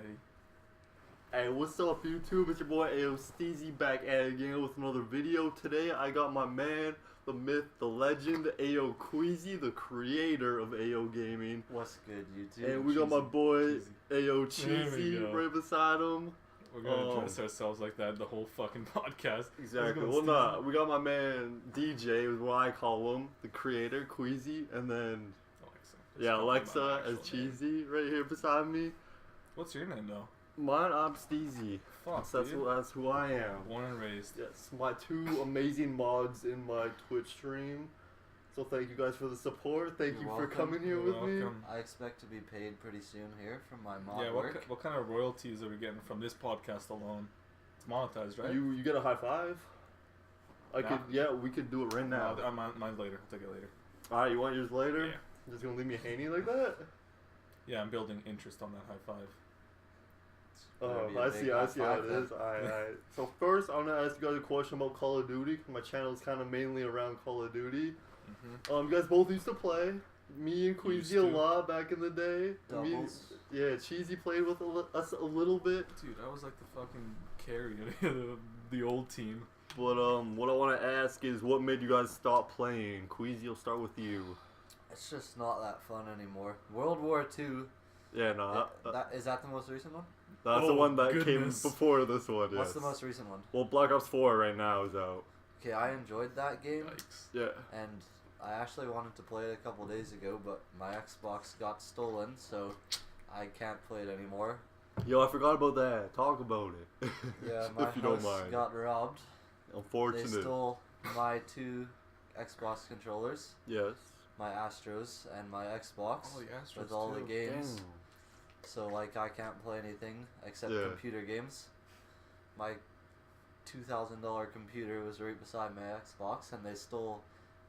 ready. Hey, what's up YouTube? It's your boy AO Steezy back at it again with another video. Today I got my man, the myth, the legend, AO Queasy, the creator of AO Gaming. What's good, YouTube? And we got my boy Cheesy. AO Cheesy right beside him. We're gonna address ourselves like that the whole fucking podcast. Exactly. Well, nah, we got my man DJ, is what I call him, the creator, Queasy, and then Alexa as Cheesy name. right here beside me. What's your name though? Mine, I'm Steezy. Fuck, That's who I am. Born and raised. Yes, my two amazing mods in my Twitch stream. So thank you guys for the support. Thank you for coming here with me. I expect to be paid pretty soon here from my mod Yeah, work. what kind of royalties are we getting from this podcast alone? It's monetized, right? You get a high five? We could do it right now. Mine's later. I'll take it later. Alright, you want yours later? Yeah. Just gonna leave me hanging like that? Yeah, I'm building interest on that high five. Oh, I see how it is. Alright. So first, I'm gonna ask you guys a question about Call of Duty. My channel is kind of mainly around Call of Duty. You guys both used to play. Me and Queasy a lot back in the day. Doubles. Cheesy played with us a little bit. Dude, I was like the fucking carry of the old team. But what I want to ask is, what made you guys stop playing? Queasy, will start with you. It's just not that fun anymore. World War II. Yeah, no. Is that the most recent one? That's the one that came before this one. Yes. What's the most recent one? Well, Black Ops 4 right now is out. Okay, I enjoyed that game. Yikes. Yeah. And I actually wanted to play it a couple days ago, but my Xbox got stolen, so I can't play it anymore. Yo, I forgot about that. Talk about it. Yeah, my if you don't mind. got robbed. Unfortunate. They stole my two Xbox controllers. Yes. My Astros and my Xbox Oh, the Astros with all too. the games. Damn. So like I can't play anything except computer games. My $2,000 computer was right beside my Xbox, and they stole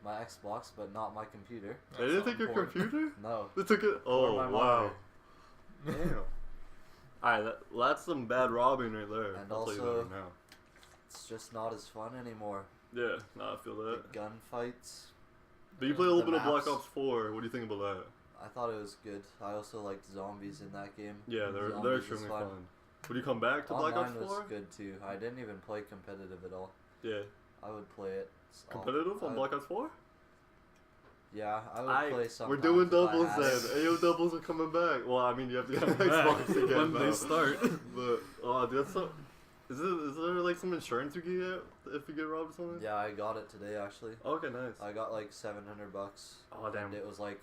my Xbox, but not my computer. They didn't take your computer? No. They took it. Oh my wow. monitor. Damn. Alright, that's some bad robbing right there. And I'll tell you that also, right now. it's just not as fun anymore. Yeah, no, I feel that. The gunfights. But you play a little The bit of Black maps. Ops 4. What do you think about that? I thought it was good. I also liked zombies in that game. Yeah, they're Zombies is extremely fun. Would you come back to Black Ops 4? Online was good too. I didn't even play competitive at all. Yeah. I would play it. Competitive on Black Ops 4? Yeah, I would play sometimes. We're doing if I doubles had then. it. AO doubles are coming back. Well, I mean, you have to get an Xbox again when now. they start. But, dude, that's so... Is there like some insurance you can get if you get robbed or something? Yeah, I got it today actually. Okay, nice. I got like $700. Oh, damn. And it was like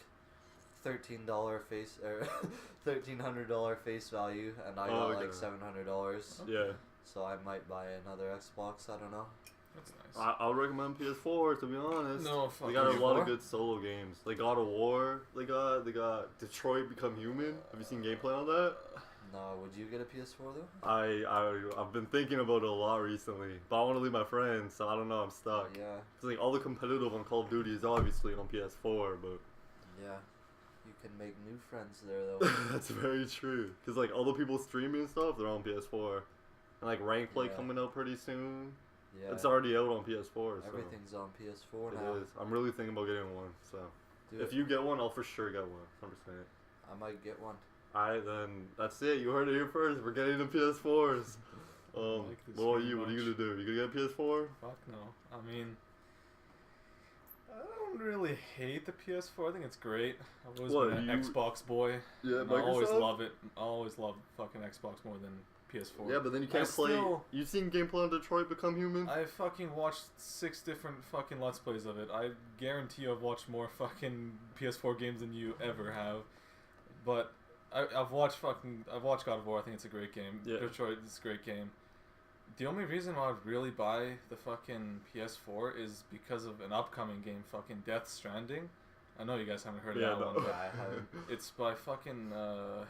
$13 $1,300 face value, and I got like $700. Yeah. So I might buy another Xbox. I don't know. That's nice. I'll recommend PS4 to be honest. No, fuck. They got a lot PS4? of good solo games. Like God of War. They got Detroit Become Human. Have you seen gameplay on that? No, would you get a PS4 though? I've been thinking about it a lot recently, but I want to leave my friends, so I don't know. I'm stuck. Yeah. Cause like all the competitive on Call of Duty is obviously on PS4, but Yeah. You can make new friends there though. that's very true. Cause like all the people streaming and stuff, they're on PS4, and like rank play coming out pretty soon. Yeah. It's already out on PS4. So Everything's on PS4 now. it is. I'm really thinking about getting one. So Do if it. you get one, I'll for sure get one. 100%. I might get one. Alright, then that's it. You heard it here first. We're getting the PS4s. What about you? What are you gonna do? You gonna get a PS4? Fuck no. I mean, I don't really hate the PS4. I think it's great. I've always been an Xbox boy. Yeah, I always love it. I always love fucking Xbox more than PS4. Yeah, but then you can't play. You seen gameplay on Detroit Become Human? I fucking watched 6 different fucking Let's Plays of it. I guarantee you I've watched more fucking PS4 games than you ever have. But I've watched God of War. I think it's a great game. Yeah. Detroit is a great game. The only reason why I'd really buy the fucking PS4 is because of an upcoming game, fucking Death Stranding. I know you guys haven't heard of that one, but it's by fucking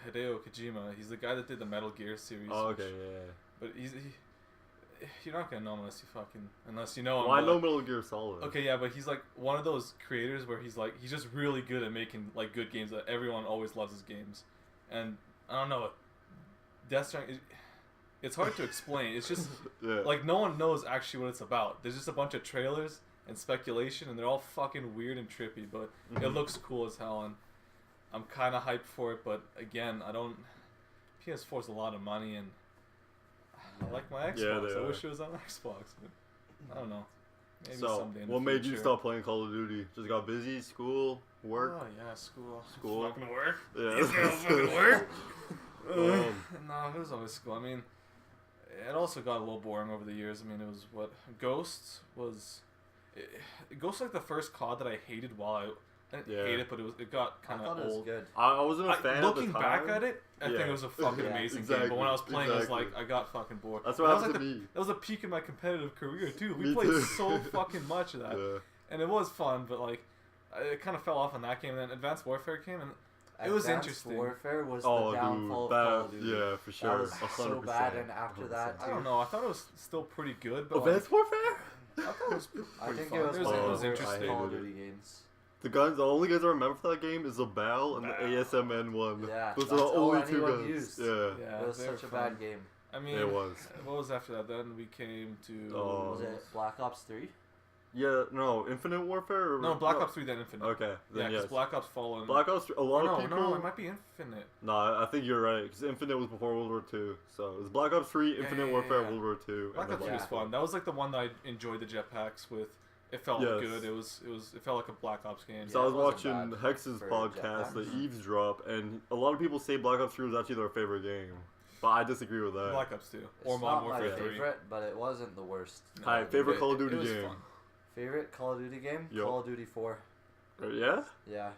Hideo Kojima. He's the guy that did the Metal Gear series. Oh, okay, yeah. But you're not gonna know him unless you know him. Well, I know Metal Gear Solid. Okay, yeah, but he's like one of those creators where he's just really good at making like good games that everyone always loves his games. And I don't know, Death Stranding. It's hard to explain. It's just like no one knows actually what it's about. There's just a bunch of trailers and speculation, and they're all fucking weird and trippy. But it looks cool as hell, and I'm kind of hyped for it. But again, I don't. PS4 is a lot of money, and I like my Xbox. Yeah, I wish it was on Xbox, but I don't know. Maybe so, someday in the what made you future. stop playing Call of Duty? Just got busy, school, work? Oh yeah, school. School. It's not gonna work. Yeah. It's not fucking work. Um, No, it was always school. I mean, it also got a little boring over the years. I mean, it was what Ghosts was. Ghosts like the first COD that I hated while I didn't hate it, but it got kind I of thought it was old. good. I wasn't a fan Looking at the back time. at it, I think it was a fucking amazing game. But when I was playing, it was like I got fucking bored. That's But what that happened was to me. That was a peak in my competitive career too. We Me played too. so fucking much of that, Yeah. and it was fun. But like, it kind of fell off on that game. And then Advanced Warfare came, and it was Advanced interesting. Warfare was Oh, the downfall dude, of Call of Duty. yeah, for sure. That was 100%. so bad, and after that, I don't know. I thought it was still pretty good, but Advanced Warfare? I thought it was pretty I think fun. it was It one Oh, of was the worst interesting. Call of I hated Duty games. The only guns I remember for that game is the BAL and the ASMN one. Yeah, Those are the that's all only two anyone guns. used. Yeah. Yeah, It was they such were a fun. bad game. I mean, It was. What was after that? Then we came to. Oh. Was it Black Ops 3? Yeah, no, Infinite Warfare? Or, No, Black Ops 3 then Infinite. Okay, Yeah, then because yes. Black Ops followed. Black Ops 3, a lot no, of people... No, it might be Infinite. No, I think you're right, because Infinite was before World War II. So it was Black Ops 3, Infinite yeah, Warfare, yeah. World War II. Black and Ops 3 then was Black fun. That was like the one that I enjoyed the jetpacks with. It felt Yes. good. It felt like a Black Ops game. So Yeah, I was it wasn't watching bad Hex's for podcast, the jetpacks. Eavesdrop, and a lot of people say Black Ops 3 was actually their favorite game. But I disagree with that. Black Ops 2 It's or not Modern my Warfare 3. favorite, but it wasn't the worst. No, Alright, favorite Call of Duty it was game. Fun. Favorite Call of Duty game? Yo. Call of Duty 4. Yeah? Yeah.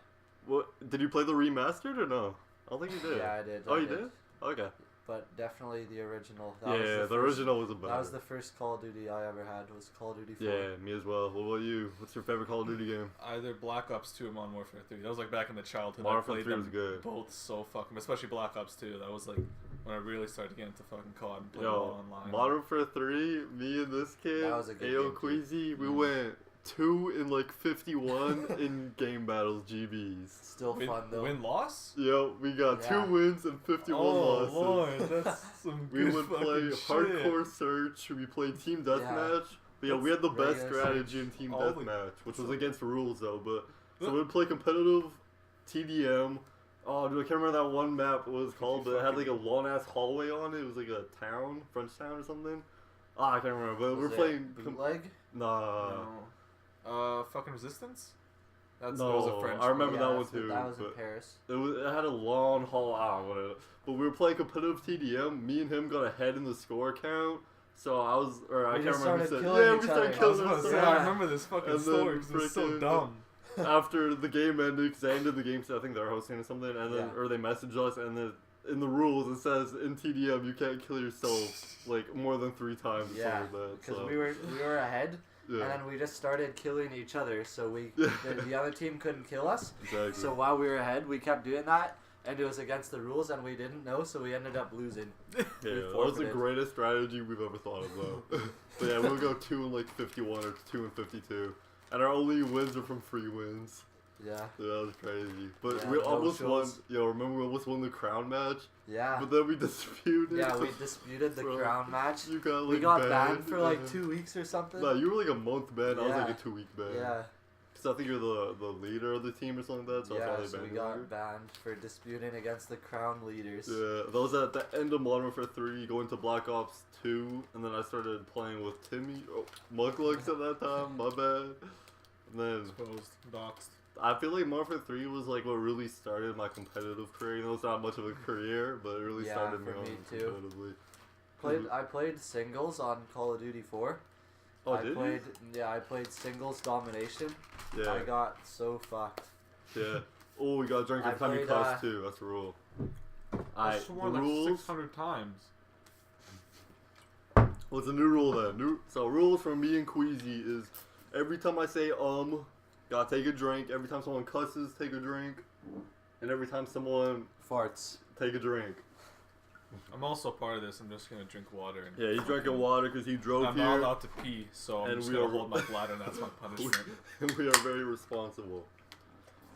What, did you play the remastered or no? I don't think you did. Yeah, I did. Oh, I you did? Okay. But definitely the original. That Yeah, was the first- original was a better. That was the first Call of Duty I ever had. Was Call of Duty 4. Yeah, me as well. What about you? What's your favorite Call of Duty game? Either Black Ops 2 or Modern Warfare 3. That was like back in the childhood. Modern I played Warfare 3 them was good. both so fucking, especially Black Ops 2. That was like when I really started to get into fucking COD and play Yo, online. Modern Warfare 3, me and this kid, That was a good Ayo game, too. Queasy, we Mm. went 2 in like 51 in game battles, GBs. Still fun though. Win-loss? Yo, we got Yeah. 2 wins and 51 Oh losses. lord, that's some We good would fucking play shit. hardcore search. We played team deathmatch. But yeah, we had the best Regular strategy search. in team All the- deathmatch, which was against the rules though. But so But- we'd play competitive TDM. Oh, dude, I can't remember that one map what it was called, but it had like a long ass hallway on it. It was like a town, French town or something. Ah, I can't remember. But Was we're it playing. bootleg. Nah. No. Fucking Resistance? That No, was a French I remember one. that one that's- too, That was in but- Paris. It had a long haul out, whatever. But we were playing competitive TDM. Me and him got ahead in the score count. So I was, or I We can't just remember who started said. killing Yeah, each we started other. I was killing about to say, ourselves. I remember this fucking And then story because it's so freaking- dumb. After the game ended, because I ended the game, so I think they're hosting or something, and then Yeah. or they messaged us, and then in the rules it says in TDM you can't kill yourself like more than 3 times. Or Yeah, something like that. because So, we were ahead, yeah, and then we just started killing each other. So Yeah. the other team couldn't kill us. exactly. So while we were ahead, we kept doing that, and it was against the rules, and we didn't know, so we ended up losing. yeah, we that was the forfeited. greatest strategy we've ever thought of, though. But yeah, we'll go 2 in like 51 or 2 in 52, and our only wins are from free wins. Yeah, Yeah, that was crazy. But Yeah, we no almost won. shows. Yo, remember we almost won the crown match? yeah, But then we disputed. yeah. We disputed the Bro, crown match. You got like We got banned for like yeah. 2 weeks or something. No, you were like a month ban. I was like Yeah. a 2-week ban. Yeah, Because I think you're the leader of the team or something like that. So yeah. that's why So they we banned you. got banned for disputing against the crown leaders. Yeah, that was at the end of Modern Warfare 3, going to Black Ops 2, and then I started playing with Timmy. Oh, Mucklux at that time, my bad. And then Exposed, doxed. I feel like Modern Warfare 3 was like what really started my competitive career. You know, it's not much of a career, but it really Yeah, started me for on me too. competitively. I played singles on Call of Duty 4. Oh, I did played I played singles domination. you? Yeah, I got so fucked. yeah. Oh, we got drunk I every time you played, cuss too. That's the rule. I Alright, swore the like rules. 600 times. What's the new rule then? So rules for me and Queasy is every time I say gotta take a drink. Every time someone cusses, take a drink. And every time someone Farts. take a drink. I'm also part of this. I'm just gonna drink water. And Yeah, he's drinking water because he drove I'm here. not allowed to pee, so I'm And just we gonna are- hold my bladder, and that's my punishment. We are very responsible.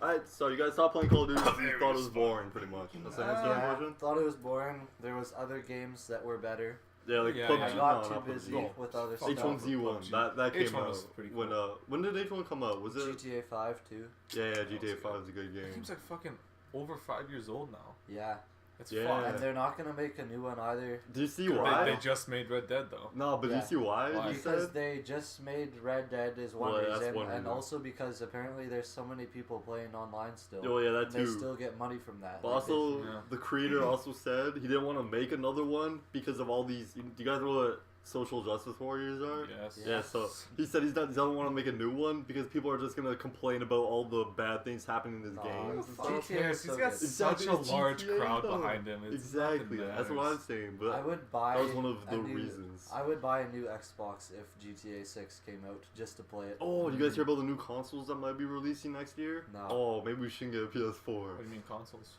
Alright, so you guys stopped playing Call of Duty because you Very thought it was boring, pretty much. That's the answer to that Yeah, question? thought it was boring. There was other games that were better. Yeah, like Yeah, PUBG. yeah. I got no, too not busy PUBG. with other Fuck stuff. H1Z1, PUBG. that came H1 out. was pretty When cool. when did H1 come out? Was it? GTA 5 too. Yeah, was GTA good. 5 is a good That game. game's like fucking over 5 years old now. Yeah. It's Yeah. fun. And they're not gonna make a new one either. Do you see They, why? they just made Red Dead though. No, but do Yeah. you see why? Why? You Because said? they just made Red Dead is one Well, yeah, that's reason, one and reason. also because apparently there's so many people playing online still. Oh yeah, that and they too. still get money from that. But Like, also, Yeah. the creator also said he didn't want to make another one because of all these. Do you guys know what social justice warriors are? Yes. Yeah, so he said he doesn't want to make a new one because people are just gonna complain about all the bad things happening in his Nah, games. And fuck stuff. yeah. Yes, he's got Exactly, such a it's large GTA crowd though. behind him. It's Exactly, nothing that's what I'm matters. saying. I But would buy. that was one of a the new- reasons. I would buy a new Xbox if GTA 6 came out just to play it. Oh, you guys hear about the new consoles that might be releasing next year? No. Oh, maybe we shouldn't get a PS4. What do you mean consoles?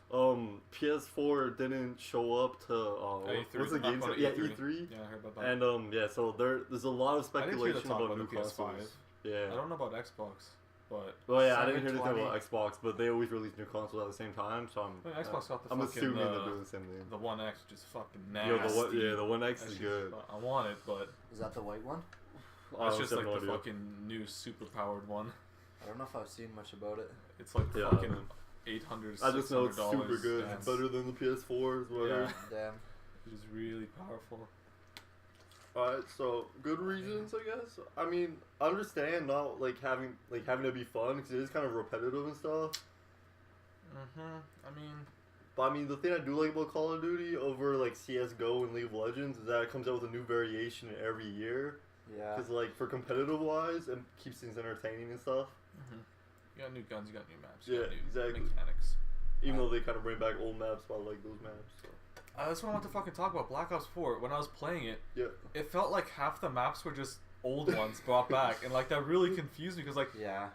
PS4 didn't show up to E3? what's the game? Talk about Yeah, E3. E3. Yeah, I heard about that. And yeah, so there's a lot of I didn't hear the speculation talk about about new the PS5. consoles. I Yeah. don't know about Xbox, but Well, yeah, I didn't hear anything 720. about Xbox, but they always release new consoles at the same time, so I mean, Xbox got the I'm fucking assuming they're doing the same thing. the One X, which is fucking Yo, nasty. the One X That is shit's good. I want it, but Is that the white one? I it's just have like no the idea. fucking new super powered one. I don't know if I've seen much about it. It's like Yeah. fucking $800. I just know it's super $600, good. and It's better than the PS4s, whatever. Yeah. Damn. Which is really powerful. Alright, so good reasons, I guess. I mean, I understand not like having to be fun because it is kind of repetitive and stuff. I mean, But I mean, the thing I do like about Call of Duty over like CS:GO and League of Legends is that it comes out with a new variation every year. Yeah. Because like for competitive wise, it keeps things entertaining and stuff. you got new guns, you got new maps, you Yeah, got new exactly. mechanics. Even though they kind of bring back old maps, but I like those maps. So. That's what I want to fucking talk about. Black Ops 4, when I was playing it, Yeah. it felt like half the maps were just old ones brought back, and like that really confused me because like Yeah.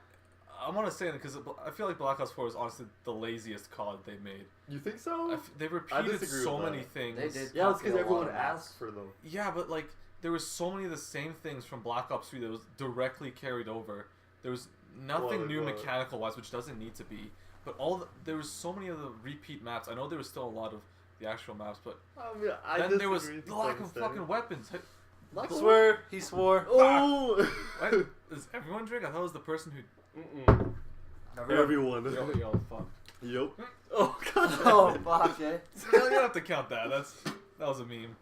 I want to say that because I feel like Black Ops 4 is honestly the laziest COD they made. You think so? They repeated disagree so with many that. things. They did. Yeah, it's copy because a lot everyone of maps. asked for them. Yeah, but like there was so many of the same things from Black Ops 3 that was directly carried over. There was nothing What, new what? mechanical wise, which doesn't need to be. But there was so many of the repeat maps. I know there was still a lot of the actual maps, but I mean, I then there was disagree to the lack some of extent. fucking weapons. Lack of Swear. He swore. Oh! What? Does everyone drink? I thought it was the person who. Mm-mm. Everyone. Yo, fuck. Yep. Oh god. Oh fuck it. You don't have to count that. That was a meme.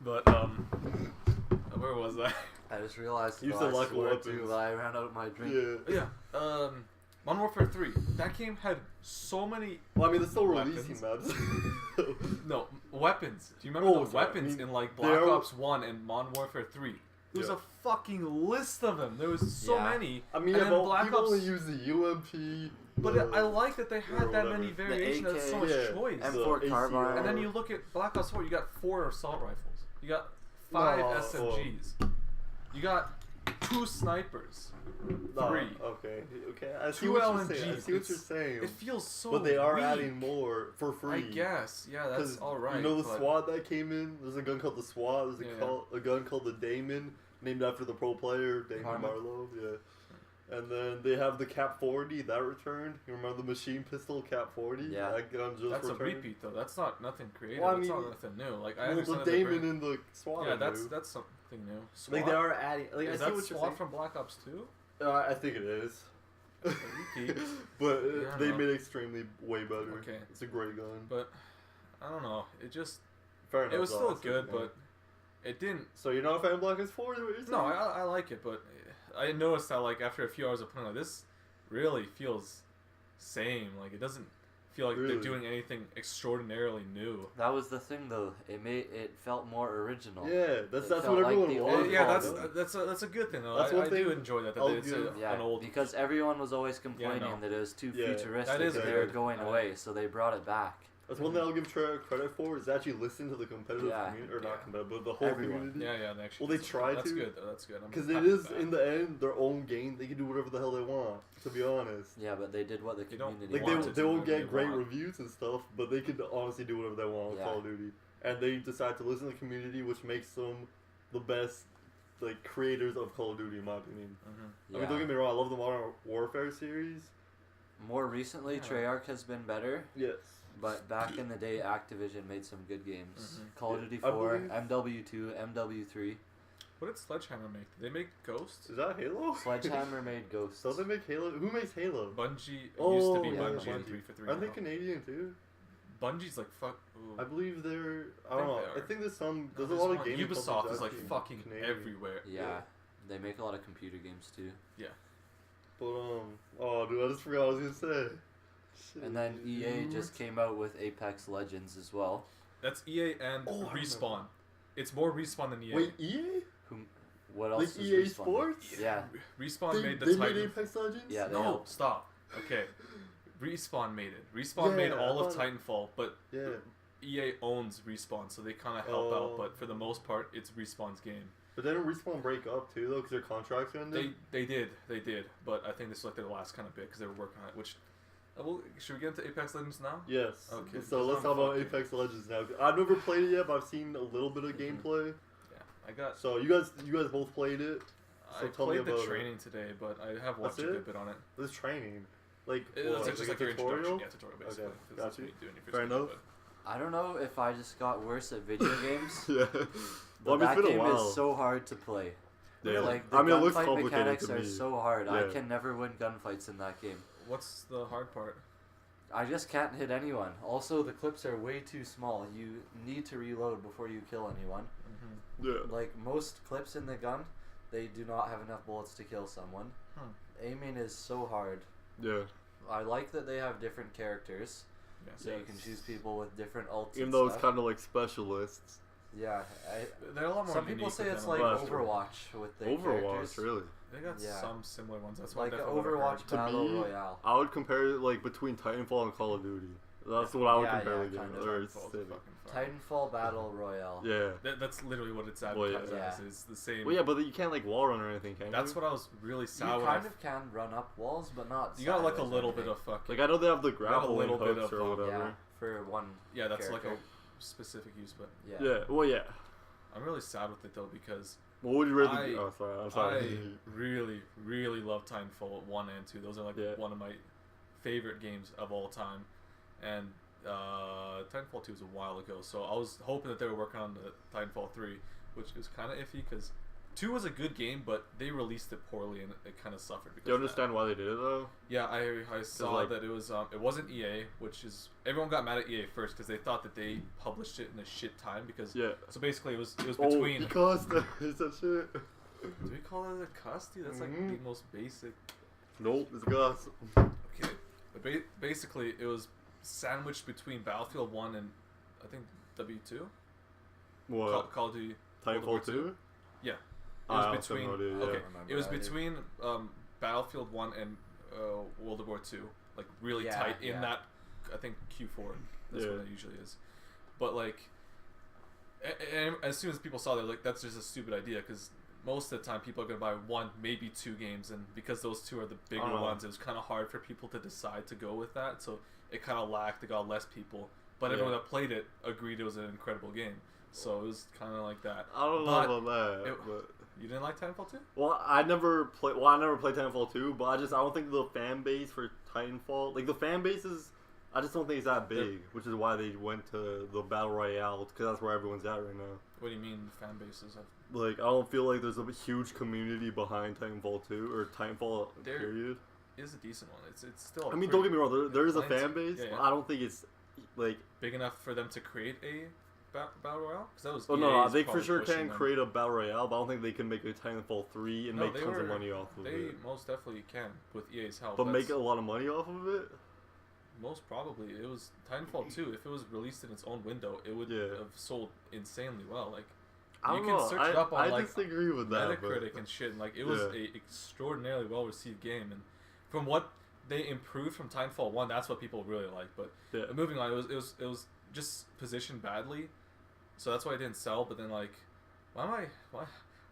But where was I? I just realized You that said I lack of swore weapons. too that I ran out of my drink. Yeah. Yeah. Modern Warfare 3. That game had so many Well, I mean, they're still releasing maps. no weapons. Do you remember Oh, the sorry. weapons I mean, in like they Black are- Ops 1 and Modern Warfare 3? There was Yeah. a fucking list of them. There was so Yeah. many. I mean, and then about, Black people Ops. only use the UMP. But I like that they had or that whatever. many The variations. There's so much yeah. choice. And The for ACR. carbine. And then you look at Black Ops 4, you got 4 assault rifles. You got 5 No, SMGs. You got 2 snipers. No, 3. okay. I see 2 what you're LMGs. saying. I see what you're It's- saying. It feels so But they are weak. adding more for free. I guess. Yeah, that's 'Cause alright. You know the but SWAT that came in? There's a gun called the SWAT. There's Yeah. a gun called the Damon, named after the pro player, Damon Carmen. Marlowe. Yeah. And then they have the Cap 40 that returned. You remember the machine pistol Cap 40? Yeah. That gun just That's returned. a repeat though. That's not nothing creative. Well, I That's mean, not nothing new. Like I Well, understand the that they're Damon bringing- and the SWAT. Yeah, are new. that's something new. Like they are adding. Like I Is see that what you're SWAT saying. from Black Ops 2? I think it is. repeat. But Yeah, I they know. made it extremely way better. Okay. It's a great gun. But I don't know. It just Fair enough. it was though, still I see what good, you mean. but it didn't. So you're not a fan of Black Ops 4? Is what you're saying? No, I like it, but I noticed that like after a few hours of playing, like this really feels same. Like it doesn't feel like Really? they're doing anything extraordinarily new. That was the thing though. It felt more original. Yeah, that's It what felt like everyone the wants. old Yeah, COD. that's a good thing though. That's I one do thing enjoy that I'll it's give- Yeah, an old. because everyone was always complaining no. that it was too Yeah, futuristic that is and they were good. going away, so they brought it back. That's one thing I'll give Treyarch credit for is actually listen to the competitive Yeah. community, or Yeah. not competitive, but the whole Everyone. community. Yeah, they actually. Well, they try that's to. good. Though. That's good. I'm Because it happy is with that. in the end their own game. They can do whatever the hell they want. To be honest, Yeah, but they did what the They don't- community like want they to they do won't what they get great want. reviews and stuff, but they could honestly do whatever they want with Yeah. Call of Duty, and they decide to listen to the community, which makes them the best like creators of Call of Duty, in my opinion. Mhm. I mean, don't get me wrong, I love the Modern Warfare series. More recently, Yeah. Treyarch has been better, Yes. but back in the day, Activision made some good games. Mhm. Call of Yeah, Duty I 4, believe- MW2, MW3. What did Sledgehammer make? Did they make Ghost? Is that Halo? Sledgehammer made Ghosts. So they make Halo. Who makes Halo? Bungie. It Oh, used to be yeah, Bungie Bungie. and 343. Aren't they now. Canadian too? Bungie's like fuck. Ooh. I believe they're. I don't know. I think there's a there's lot of games. Ubisoft is like fucking Canadian. everywhere. Yeah, they make a lot of computer games too. Yeah. But oh dude, I just forgot what I was gonna say. Shit. And then EA just came out with Apex Legends as well. That's EA and Respawn. It's more Respawn than EA. Wait, EA? What else? Like is EA Respawn? Sports? Yeah. Respawn made the They Titan. made Apex Legends? Yeah. No, stop. Okay. Respawn made it. Respawn made all of Titanfall, but EA owns Respawn, so they kind of help out. But for the most part, it's Respawn's game. But didn't Respawn break up too, though, because their contracts ended? They did. But I think this was like their last kind of bit because they were working on it. Which, should we get into Apex Legends now? Yes. Okay. So let's talk about Apex Legends now. I've never played it yet, but I've seen a little bit of gameplay. Yeah, I got. So you guys both played it. So I played the training today, but I have watched a good bit on it. This training, like it's just like your tutorial. Yeah, tutorial basically. Okay, got you. Fair enough. I don't know if I just got worse at video games. Yeah. But that game is so hard to play. Yeah. Like the it looks gunfight complicated mechanics to me. are so hard. Yeah. I can never win gunfights in that game. What's the hard part? I just can't hit anyone. Also, the clips are way too small. You need to reload before you kill anyone. Mm-hmm. Yeah. Like most clips in the gun, they do not have enough bullets to kill someone. Aiming is so hard. Yeah. I like that they have different characters, so you can choose people with different ults. Even though it's kind of like specialists. Yeah, they're a lot more. Some people say it's like Overwatch with the characters. Really? They got some similar ones. That's why like Overwatch Battle Royale. I would compare it like between Titanfall and Call of Duty. That's what I would compare the game. Titanfall Battle Royale. Yeah. That's literally what it's advertised as. It's the same. Well, yeah, but you can't like wall run or anything, can you? That's what I was really sad with. You kind of can run up walls, but not. You got like a little bit of fucking. Like I know they have the grappling hooks or whatever. Yeah, for one. Yeah, that's character. like a specific use, but. Yeah. Well, yeah. I'm really sad with it though because. What would you rather do? Oh, sorry. I'm sorry. I really, really love Titanfall 1 and 2. Those are like one of my favorite games of all time. And Titanfall 2 was a while ago, so I was hoping that they were working on the Titanfall 3, which is kind of iffy because 2 was a good game, but they released it poorly and it kind of suffered. Because do you understand why they did it though? Yeah, I saw that it was it wasn't EA, which is everyone got mad at EA first because they thought that they published it in a shit time because so basically it was between. Because is that shit? Do we call that a cuss, dude? That's like the most basic. Nope, it's gas. Okay, but basically it was sandwiched between Battlefield 1 and I think W2. What? Call of Duty. Titanfall 2? Yeah. It was between. Okay. It was either. between Battlefield 1 and World War 2, like really tight in that. I think Q4. That's what it usually is. But like, and as soon as people saw that, like that's just a stupid idea because most of the time people are gonna buy 1, maybe 2 games, and because those 2 are the bigger ones, it was kind of hard for people to decide to go with that. So it kind of lacked. It got less people, but everyone that played it agreed it was an incredible game. So it was kind of like that. I don't know about that. But you didn't like Titanfall 2? Well, I never played Titanfall 2, but I don't think the fan base for Titanfall, like the fan base is, I just don't think it's that big, which is why they went to the Battle Royale, because that's where everyone's at right now. What do you mean fan bases? Like, I don't feel like there's a huge community behind Titanfall 2, or Titanfall, period. Is a decent one. It's still. I mean, don't get me wrong, there is a fan base, but I don't think it's, like... big enough for them to create a Battle Royale? Because that was no, they for sure can create a Battle Royale, but I don't think they can make a Titanfall 3 and make tons of money off of it. They most definitely can, with EA's help. But make a lot of money off of it? Most probably. It was Titanfall 2, if it was released in its own window, it would have sold insanely well. Like, you can search it up on like disagree with that, Metacritic and shit, and like it was a extraordinarily well received game, and from what they improved from Titanfall 1, that's what people really liked. But moving on, it was just positioned badly, so that's why it didn't sell. But then like, why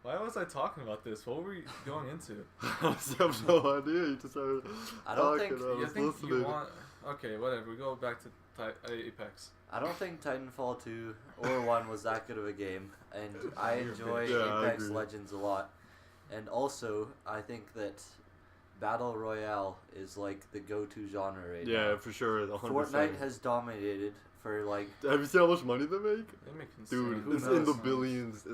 was I talking about this? What were we going into? I have no idea. You just started I don't talking. think you want. Okay, whatever. We go back to Apex. I don't think Titanfall 2 or 1 was that good of a game, and I enjoy Apex Legends a lot. And also, I think that Battle Royale is like the go-to genre right now. Yeah, for sure. 100%. Fortnite has dominated for like... Have you seen how much money they make? They make insane. Dude, it's in the billions.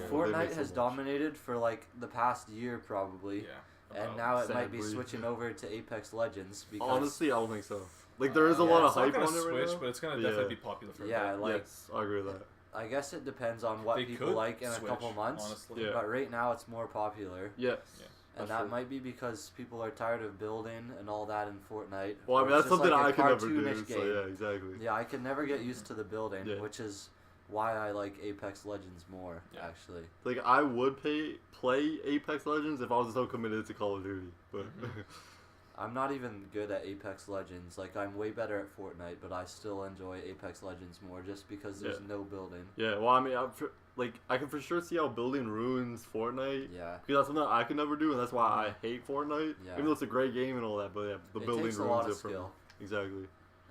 Fortnite has dominated for like the past year probably. Yeah. And now it might be switching over to Apex Legends. Because honestly, I don't think so. Like, there is a lot of hype on it right now. But it's gonna definitely be popular for yes, I agree with that. I guess it depends on what people like in a couple months. Honestly. Yeah. But right now, it's more popular. Yes. Yeah. And that might be because people are tired of building and all that in Fortnite. Well, I mean, that's something I could never do. Game. So yeah, exactly. Yeah, I could never get used to the building, which is why I like Apex Legends more, actually. Like, I would play Apex Legends if I was so committed to Call of Duty, but I'm not even good at Apex Legends. Like, I'm way better at Fortnite, but I still enjoy Apex Legends more just because there's no building. Yeah, well, I mean, I can for sure see how building ruins Fortnite. Yeah. Because that's something I could never do, and that's why I hate Fortnite. Yeah. Even though it's a great game and all that, but yeah, the building ruins it. It takes a lot of skill. Exactly.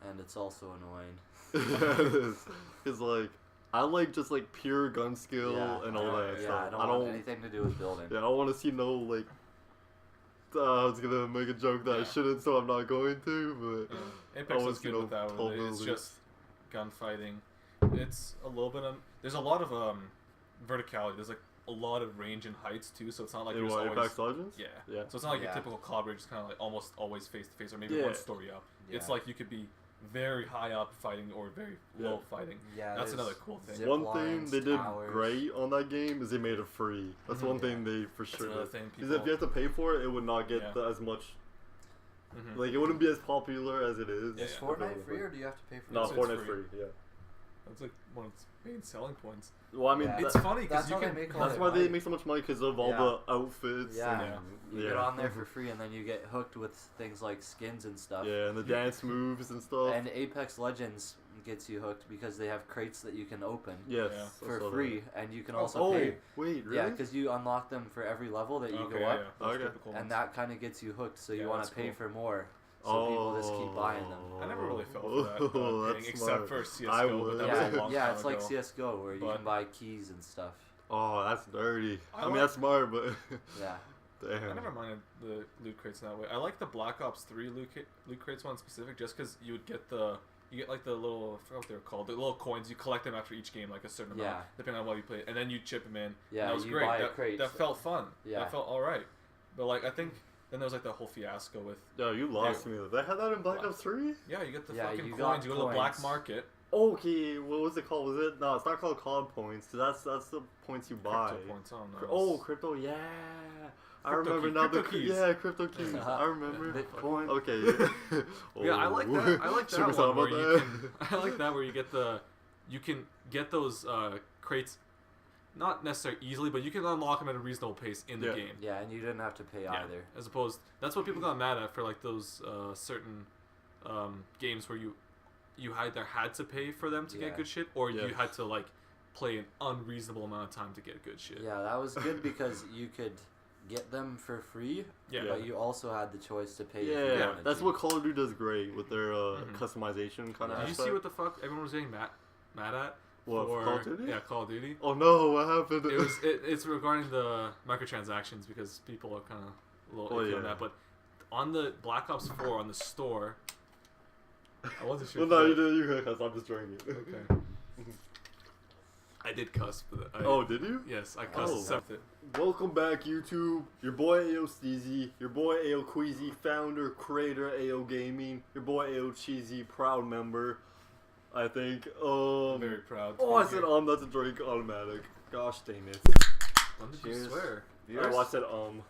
And it's also annoying. Yeah, it is. It's like, I like just like pure gun skill and all that stuff. I don't want anything to do with building. Yeah, I don't want to see no like. I was gonna make a joke that I shouldn't, so I'm not going to. But Apex is good with that one. It's just gunfighting. It's a little bit there's a lot of verticality. There's like a lot of range and heights too, so it's not like there's always Apex Legends. Yeah. So it's not like your typical COD where it's just kind of like almost always face to face or maybe one story up. Yeah. It's like you could be very high up fighting or very low fighting. Yeah, that's another cool thing. One thing they did great on that game is they made it free. That's one thing they for sure. Another thing. Because if you have to pay for it, it would not get as much. Like, it wouldn't be as popular as it is. Is Fortnite free or do you have to pay for it? No, Fortnite's free. Yeah. That's like one of its main selling points. Well, I mean, it's funny because you can. That's why they make so much money because of all the outfits. Yeah. You get on there for free and then you get hooked with things like skins and stuff. Yeah, and the dance moves and stuff. And Apex Legends gets you hooked because they have crates that you can open for free, and you can also pay. Wait, really? Yeah, because you unlock them for every level that you go up. And that kind of gets you hooked, so you want to pay for more. So people just keep buying them. I never really felt for that, except for CSGO. But that was a long time it's like CSGO where you can buy keys and stuff. Oh, that's dirty. I mean, that's smart, but yeah. Damn. I never minded the loot crates in that way. I like the Black Ops 3 loot crates one specific, just because you would get like the little, I forgot what they were called, the little coins. You collect them after each game, like a certain amount, depending on what you play, and then you chip them in. Yeah, and that was you great. Buy a crate, that felt fun. Yeah, that felt all right. But like I think then there was like the whole fiasco with. Yo, you lost me. They had that in Black Ops 3. Yeah, you get the fucking coins. You go to the black market. Okay, what was it called? Was it no? It's not called COD points. That's the points you buy. Crypto points. I don't know. Oh, crypto. Yeah. I remember now the keys. Yeah, crypto keys. I remember. Bitcoin. Okay. Yeah, I like that. I like that one where you can. I like that where you can get those crates, not necessarily easily, but you can unlock them at a reasonable pace in the game. Yeah, and you didn't have to pay either. As opposed, that's what people got mad at for like those certain games where you either had to pay for them to get good shit, or you had to like play an unreasonable amount of time to get good shit. Yeah, that was good because you could get them for free, but you also had the choice to pay. Yeah, that's what Call of Duty does great with their customization kind of. Did you see what the fuck everyone was getting mad at? What, for Call of Duty? Yeah, Call of Duty. Oh no, what happened? It's regarding the microtransactions because people are kind of a little iffy on that. But on the Black Ops 4 on the store, I wasn't sure. Well, no, you did. You could cuss. I'm just drinking. Okay. I did cuss, but did you? Yes, I cussed. Welcome back, YouTube. Your boy AO Steezy, your boy AO Queasy, founder, creator, AO Gaming, your boy AO Cheesy, proud member, I think. Very proud. Oh, I said that's a drink automatic. Gosh dang it. When did you swear? I said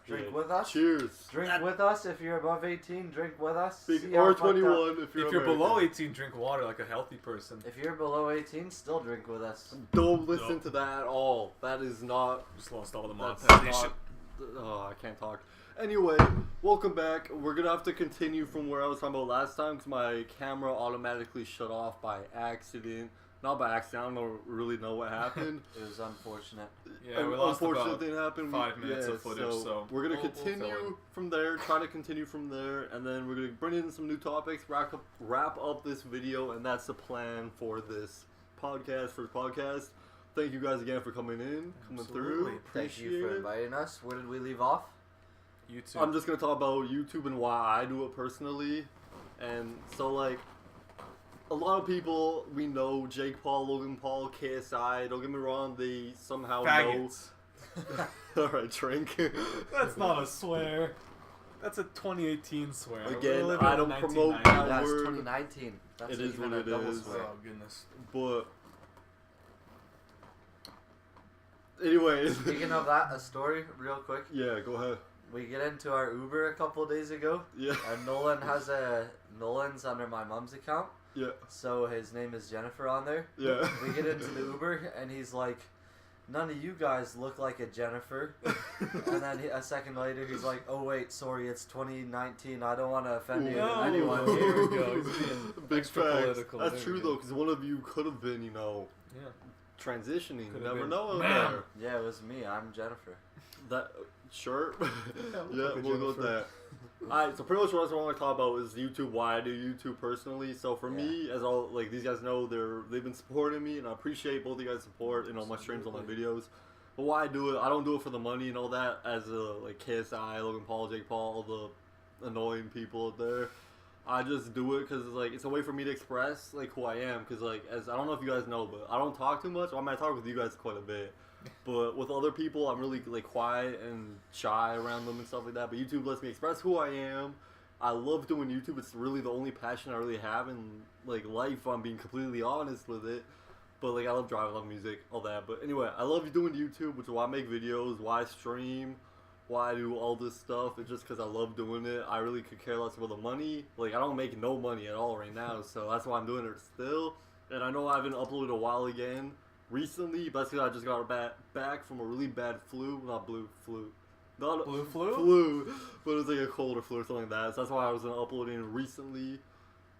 Drink with us. Cheers. Drink with us if you're above 18. Drink with us. Or 21 if you're below 18. Drink water like a healthy person. If you're below 18, still drink with us. Don't listen to that at all. That is not. Just lost all the monetization. I can't talk. Anyway, welcome back. We're gonna have to continue from where I was talking about last time because my camera automatically shut off by accident. Not by accident. I don't really know what happened. It was unfortunate. Yeah, we lost unfortunate thing happened. 5 minutes of footage, so we're gonna continue from there. Try to continue from there, and then we're gonna bring in some new topics. Wrap up this video, and that's the plan for this podcast. Thank you guys again for coming through. Thank you for inviting us. Where did we leave off? YouTube. I'm just gonna talk about YouTube and why I do it personally, and so like. A lot of people we know, Jake Paul, Logan Paul, KSI, don't get me wrong, they somehow Faggots. know. Alright, drink. That's not a swear. That's a 2018 swear. Again, I don't promote my That's word. 2019. That's It is even what a it double is. swear. Oh goodness. But anyway. Speaking of that, a story real quick. Yeah, go ahead. We get into our Uber a couple of days ago. Yeah. And Nolan's under my mom's account. Yeah. So his name is Jennifer on there. Yeah. We get into the Uber and he's like, none of you guys look like a Jennifer. And then a second later he's like, oh wait, sorry, it's 2019. I don't want to offend anyone. Here we go. He's being Big extra facts. political. That's There true we though, go. because one of you could have been, Yeah. transitioning. Could You have never been. know out Man. there. Yeah, it was me. I'm Jennifer. That sure. look Yeah, like a we'll go with Jennifer. that. Alright, so pretty much what I want to talk about is YouTube. Why I do YouTube personally. So for me, as all like these guys know, they've been supporting me, and I appreciate both of you guys' support in all my streams, all my videos. But why I do it, I don't do it for the money and all that. As like KSI, Logan Paul, Jake Paul, all the annoying people out there. I just do it because it's a way for me to express like who I am. Because as I don't know if you guys know, but I don't talk too much. I mean, I talk with you guys quite a bit. But with other people, I'm really quiet and shy around them and stuff like that. But YouTube lets me express who I am. I love doing YouTube. It's really the only passion I really have in life. If I'm being completely honest with it. But I love driving, I love music, all that. But anyway, I love doing YouTube, which is why I make videos, why I stream, why I do all this stuff. It's just because I love doing it. I really could care less about the money. I don't make no money at all right now, so that's why I'm doing it still. And I know I haven't uploaded a while again. Recently, but that's because I just got back from a really bad flu. Not blue flu. Not Blue flu? Flu. But it was a cold or flu or something like that. So that's why I wasn't uploading recently.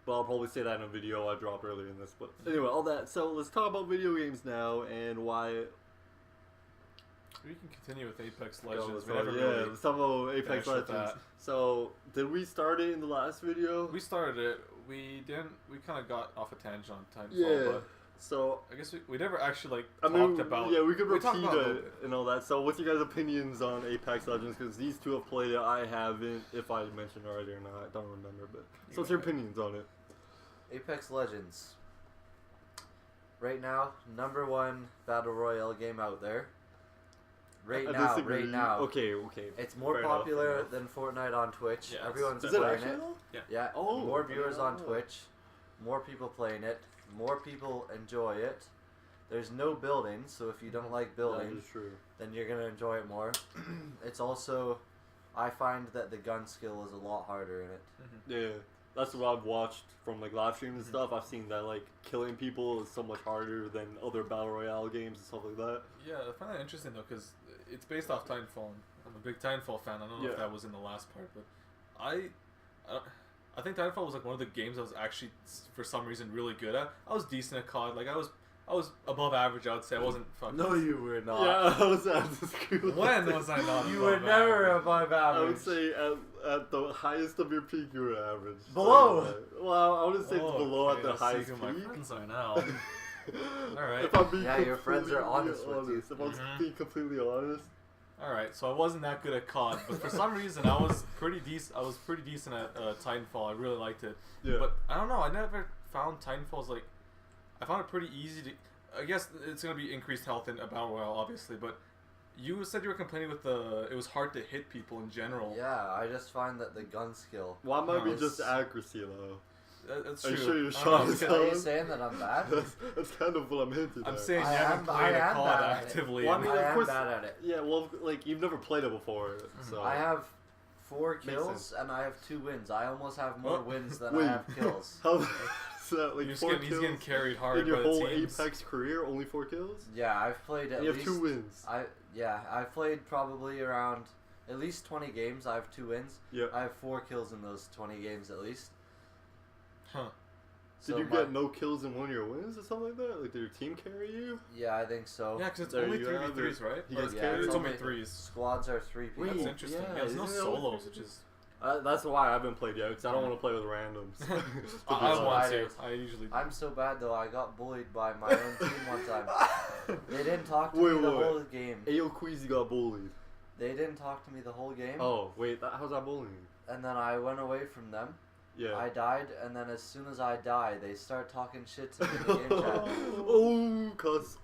But I'll probably say that in a video I dropped earlier in this. But anyway, all that. So let's talk about video games now and why. We can continue with Apex Legends. Let's talk about Apex finished with Legends. that. So, did we start it in the last video? We started it. We didn't. We kind of got off a tangent on Titanfall. Yeah. But So I guess we never actually talked about. Yeah, we could repeat talked about it and all that. So, what's your guys' opinions on Apex Legends? Because these two have played it. I haven't. If I mentioned already or not, I don't remember. But so, what's your opinions on it? Apex Legends. Right now, #1 battle royale game out there. Right now. Okay. It's more Fair popular enough. than Fortnite on Twitch. Yeah, Everyone's Is it playing actually it. though? Yeah. Oh, More viewers on yeah. Twitch. More people playing it. More people enjoy it. There's no building, so if you don't like That building, is true. then you're gonna enjoy it more. It's also, I find that the gun skill is a lot harder in it. Yeah, that's what I've watched from live streams and stuff. I've seen that killing people is so much harder than other battle royale games and stuff like that. Yeah, I find that interesting though, because it's based off Titanfall. I'm a big Titanfall fan. I don't know if that was in the last part, but I think Titanfall was one of the games I was actually for some reason really good at. I was decent at COD. I was above average. I would say I wasn't fucking. No, you were not. Yeah, I was at the school. When was I not? You were never above average. I would say at the highest of your peak, you were average. Below. Well, I wouldn't say it's below at the let's see highest who peak. my friends are now. Alright. If I'm being Yeah, your friends are completely honest with you. If I'm being completely honest. Alright, so I wasn't that good at COD, but for some reason I was pretty decent. I was pretty decent at Titanfall. I really liked it. Yeah. But I don't know. I never found Titanfall's I found it pretty easy to. I guess it's gonna be increased health in a battle royale, obviously, but you said you were complaining with it was hard to hit people in general. Yeah, I just find that the gun skill. Well, it might be is- just accuracy though. That's Are true. you sure you're I don't shot know, as because- hell? Are you saying that I'm bad? That's kind of what I'm hinting at. I'm saying you I haven't am played a bad COD at it. actively. Well, I and- mean, I of am course- bad at it. Yeah, well, you've never played it before, so. I have 4 Makes kills sense. and I have 2 wins. I almost have more Oh. wins than Wait. I have kills. How is that, You're just 4 getting, he's getting kills carried hard in your by whole the teams. Apex career? Only 4 kills? Yeah, I've played at And you have least 2 wins. I've played probably around at least 20 games. I have 2 wins. Yeah. I have 4 kills in those 20 games at least. Huh. Did So you get no kills in one of your wins or something like that? Did your team carry you? Yeah, I think so. Yeah, because it's There only you have 3v3s, right? You Or guys it's carry? it's It's only only- 3s. Squads are 3 people. That's Wait, interesting. yeah, Yeah, there's no isn't it solos, which is. That's why I haven't played yet, because I don't want to play with randoms. To be I honest. want I to. did. I usually. I'm so bad though. I got bullied by my own team one time. They didn't talk to Wait, me the wait. whole game. Ayo Queasy got bullied. They didn't talk to me the whole game. Oh, wait, how's that bullying? And then I went away from them. Yeah. I died, and then as soon as I die, they start talking shit to me in the game chat. Oh, cuz.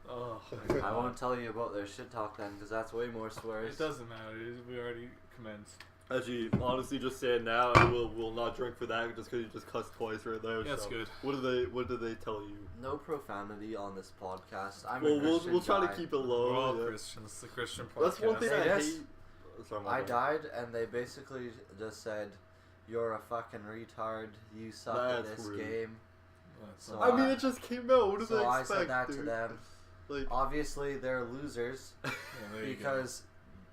Oh, I won't tell you about their shit talk then, because that's way more swears. it doesn't matter. We already commenced. Actually, honestly, just say it now, and we'll not drink for that just because you just cussed twice right there. Yeah, that's so. good. What did they tell you? No profanity on this podcast. We'll try to keep it low. We're all yeah. Christians. It's a Christian podcast. That's one thing I hate. Sorry, I died, and they basically just said, "You're a fucking retard. You suck at this game." So I mean, it just came out. What do they expect? So I said that dude? to them. Like, obviously, they're losers because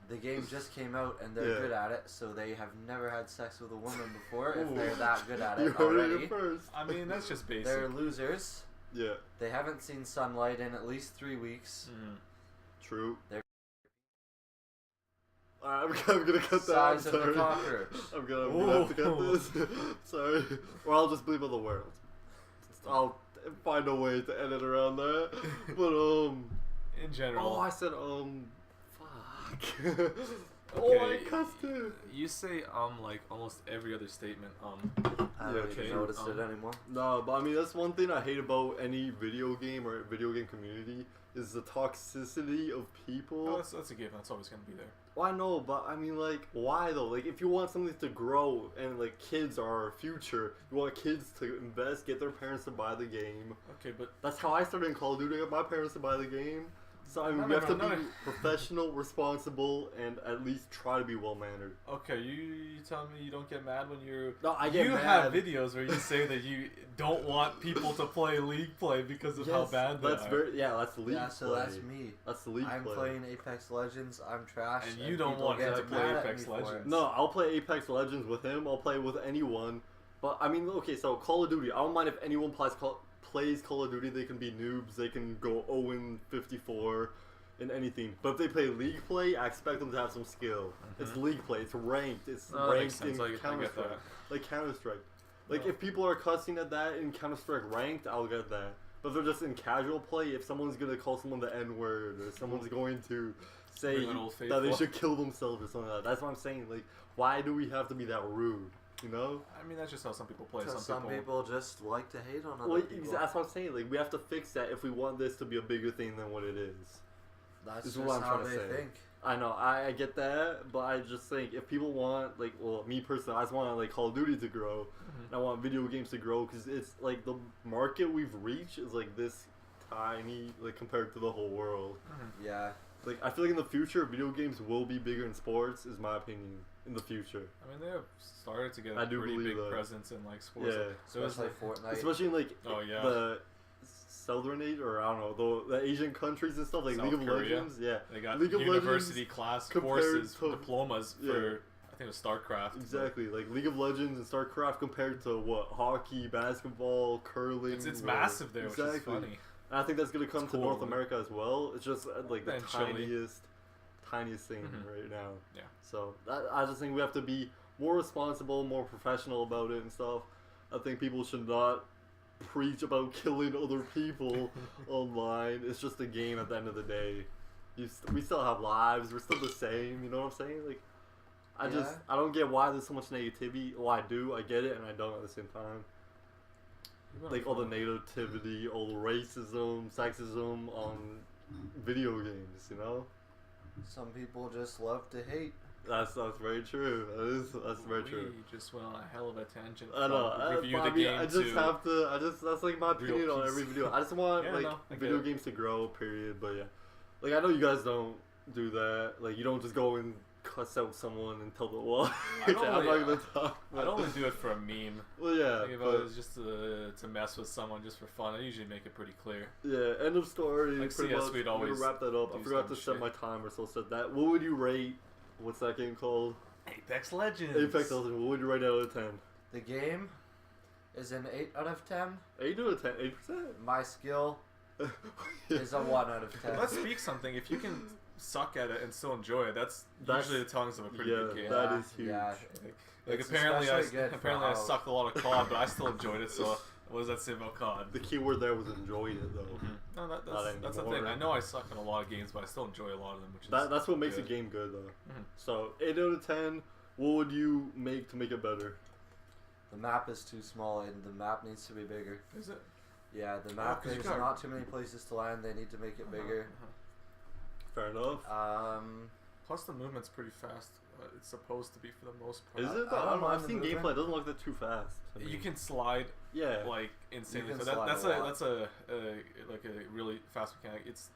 the game just came out and they're good at it. So they have never had sex with a woman before. If they're that good at it you heard already, it first. I mean, that's just basic. They're losers. Yeah. They haven't seen sunlight in at least 3 weeks. True. They're I'm gonna cut that. Size of the cockroach. I'm gonna have to cut this. Sorry. Or I'll just bleep on the world. I'll find a way to edit around that. But in general. Oh, I said fuck. Okay, oh, I cussed it. You say like almost every other statement. I don't even notice it anymore. No, but I mean that's one thing I hate about any video game or video game community is the toxicity of people. Oh, that's a given. That's always gonna be there. Well, I know, but I mean, like, why though? Like, if you want something to grow and like kids are our future, you want kids to invest, get their parents to buy the game. Okay, but that's how I started in Call of Duty. I got my parents to buy the game. So I mean, you have to be professional, responsible, and at least try to be well mannered. Okay, you telling me you don't get mad when you're? No, I get mad. You have videos where you say that you don't want people to play League play because of how bad they are. That's League. Yeah, so play. that's me. That's the League. I'm playing Apex Legends. I'm trash. And you don't want to play Apex Legends. No, I'll play Apex Legends with him. I'll play with anyone. But I mean, okay, so Call of Duty. I don't mind if anyone plays Call of Duty. They can be noobs. They can go 0-54. In anything, but if they play League play, I expect them to have some skill. It's League play. It's ranked. It's ranked in Counter-Strike. Like Counter-Strike. Like if people are cussing at that in Counter-Strike ranked, I'll get that. But if they're just in casual play, if someone's gonna call someone the N-word or someone's going to say that they should kill themselves or something like that, that's what I'm saying. Like, why do we have to be that rude? You know? I mean, that's just how some people play. Some people just like to hate on other people. That's what I'm saying. Like, we have to fix that if we want this to be a bigger thing than what it is. That's just what I'm how trying to they say. think. I know, I get that, but I just think if people want, like, well, me personally, I just want, like, Call of Duty to grow, and I want video games to grow, because it's, like, the market we've reached is, like, this tiny, like, compared to the whole world. Yeah. Like, I feel like in the future, video games will be bigger in sports, is my opinion, in the future. I mean, they have started to get a pretty big presence in, like, sports. Yeah. So it's like Fortnite. Especially in, like, the Southern Asia, or I don't know, the Asian countries and stuff, like South League of Korea. Legends, yeah. They got League of university Legends class courses, diplomas for, I think it was StarCraft. Exactly, like League of Legends and StarCraft compared to what? Hockey, basketball, curling. It's massive there, which is funny. And I think that's going to come to North America as well. It's just like the tiniest thing right now. Yeah. So I just think we have to be more responsible, more professional about it and stuff. I think people should not preach about killing other people online. It's just a game at the end of the day. We still have lives. We're still the same. You know what I'm saying? Like, I don't get why there's so much negativity. Well, I do. I get it, and I don't at the same time. Like all the negativity, all the racism, sexism on video games. You know. Some people just love to hate. That's very true. That's very true. We just went on a hell of a tangent. I know. Review the game that's like my opinion on every video. I just want video games to grow. Period. But yeah, like I know you guys don't do that. Like you don't just go and cuss out someone and tell them well. I'd only do it for a meme. Well, yeah. Like if it was just to mess with someone just for fun, I usually make it pretty clear. Yeah. End of story. Like pretty CS, we'd always wrap that up. I forgot to set my timer, so I said that. What would you rate? What's that game called? Apex Legends. Apex Legends. What would you rate out of 10? The game is an 8 out of 10. 8 out of 10. 8%. My skill is a 1 out of 10. Let's speak something. If you can suck at it and still enjoy it, that's usually the tongues of a pretty good game. That is huge. Yeah. Like apparently I sucked a lot of COD, but I still enjoyed it. So what does that say about COD? The key word there was enjoying it, though. No, that's the thing. I know I suck in a lot of games, but I still enjoy a lot of them, which is that's what makes a game good, though. So 8 out of 10. What would you make to make it better? The map is too small, and the map needs to be bigger. Is it? Yeah, the map. There's not too many places to land. They need to make it bigger. Fair enough. Plus, the movement's pretty fast. it's supposed to be for the most part. Is it? I don't know. I've seen gameplay. It doesn't look that too fast. I mean, you can slide. Yeah. Like insanely. You can So slide that's a like a really fast mechanic. It's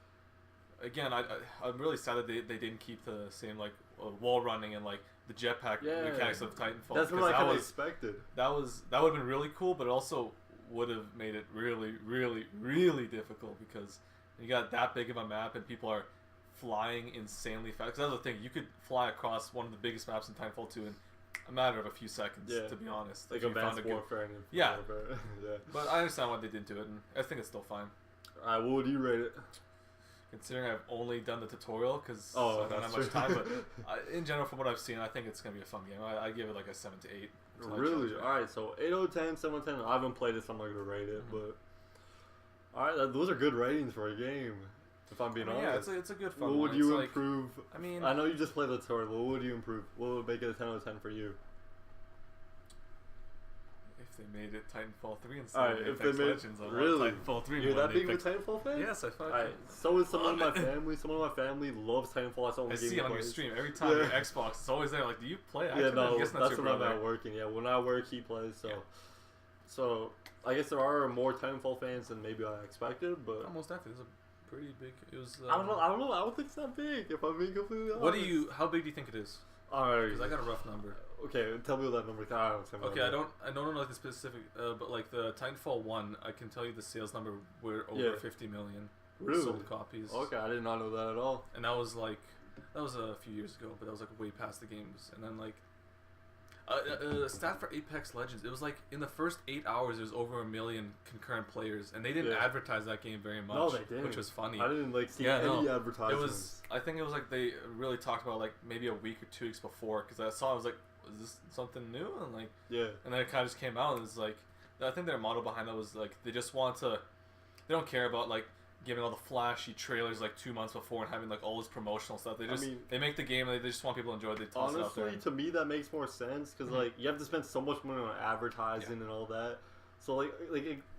again, I'm really sad that they didn't keep the same like wall running and like the jetpack mechanics of Titanfall. That's what I kind of expected. That would have been really cool, but it also would have made it really, really, really difficult because you got that big of a map and people are flying insanely fast. 'Cause that's the thing, you could fly across one of the biggest maps in Titanfall 2 in a matter of a few seconds. To be honest, like Advanced Warfare. Yeah, but I understand why they didn't do it, and I think it's still fine. Alright, what would you rate it? Considering I've only done the tutorial because I don't have much time, but in general, from what I've seen, I think it's gonna be a fun game. I give it like a 7 to 8. Really? Alright, so 8 out of 10, 7 out of 10. I haven't played it, so I'm not gonna rate it, but alright, those are good ratings for a game. If I'm being honest. Yeah, it's a good fun. What would you improve? I mean, I know you just played the tutorial. What would you improve? What would make it a 10 out of 10 for you? If they made it Titanfall 3 instead of Apex Legends, really? Titanfall 3. You're that big of a Titanfall fan? Yes, I fucking. Alright, so is someone in my family. Someone in my family loves Titanfall. That's the only I game see he it on your plays. stream every time. Your Xbox, it's always there. Like, do you play? Yeah, no, that's when I'm at working. Yeah, when I work, he plays. So, so I guess there are more Titanfall fans than maybe I expected, but almost definitely. It's a pretty big. It was. I don't know. I don't think it's that big. If I'm being completely honest. How big do you think it is? Alright. Because I got a rough number. Okay, tell me what that number is. I don't know like the specific, but like the Titanfall 1, I can tell you the sales number were over 50 million sold copies. Okay, I did not know that at all. And that was a few years ago, but that was like way past the games. And then like stat for Apex Legends, it was like in the first 8 hours there's over 1 million concurrent players, and they didn't advertise that game very much. No, they didn't. Which was funny. I didn't see any advertisements. I think it was like they really talked about like maybe a week or 2 weeks before, because I saw it was like, is this something new? And like and then it kind of just came out, and it's like I think their model behind that was like they just want to, they don't care about like giving all the flashy trailers like 2 months before and having like all this promotional stuff. They just they make the game and they just want people to enjoy it. They toss it out there. Honestly, to me that makes more sense because like you have to spend so much money on advertising and all that. So like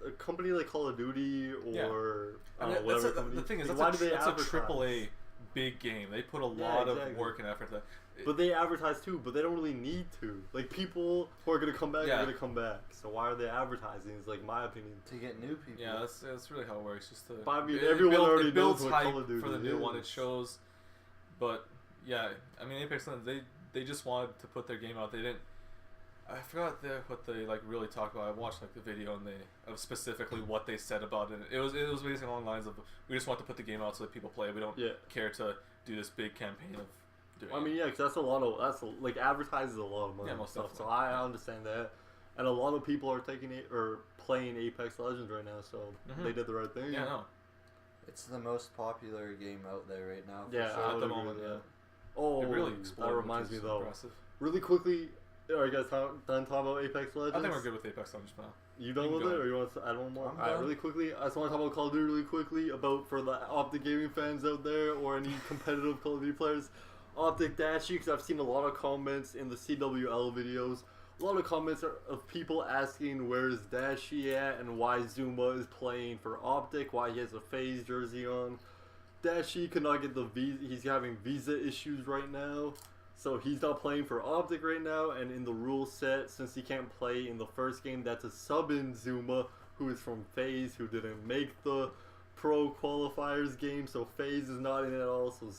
a company like Call of Duty or whatever company. The thing is, why do they that's advertise? a AAA big game. They put a lot of work and effort. But they advertise too, but they don't really need to. Like, people who are going to come back are going to come back. So why are they advertising is, like, my opinion. To get new people. Yeah, that's really how it works. Just to, but I mean, everyone already knows what hype Call of Duty for the new is. one. It shows. But, yeah, I mean, Apex Legends, they just wanted to put their game out. They didn't... I forgot what they, like, really talked about. I watched, like, the video and of specifically what they said about it. It was basically along the lines of, we just want to put the game out so that people play it. We don't care to do this big campaign of... I mean, yeah, because like, advertises a lot of money and stuff, so I understand that. And a lot of people are playing Apex Legends right now, so they did the right thing. Yeah, no. It's the most popular game out there right now. At the moment, Oh, it really exploded. That reminds me, though. Impressive. Really quickly, are you guys done talking about Apex Legends? I think we're good with Apex Legends now. You done with it, or you want to add one more? Alright, really quickly, I just want to talk about Call of Duty really quickly, for the Optic Gaming fans out there, or any competitive Call of Duty players. Optic Dashy, because I've seen a lot of comments in the CWL videos. A lot of comments of people asking where is Dashy at and why Zuma is playing for Optic, why he has a FaZe jersey on. Dashy could not get the visa. He's having visa issues right now, so he's not playing for Optic right now. And in the rule set, since he can't play in the first game, that's a sub-in Zuma, who is from FaZe, who didn't make the Pro Qualifiers game, so FaZe is not in it at all. So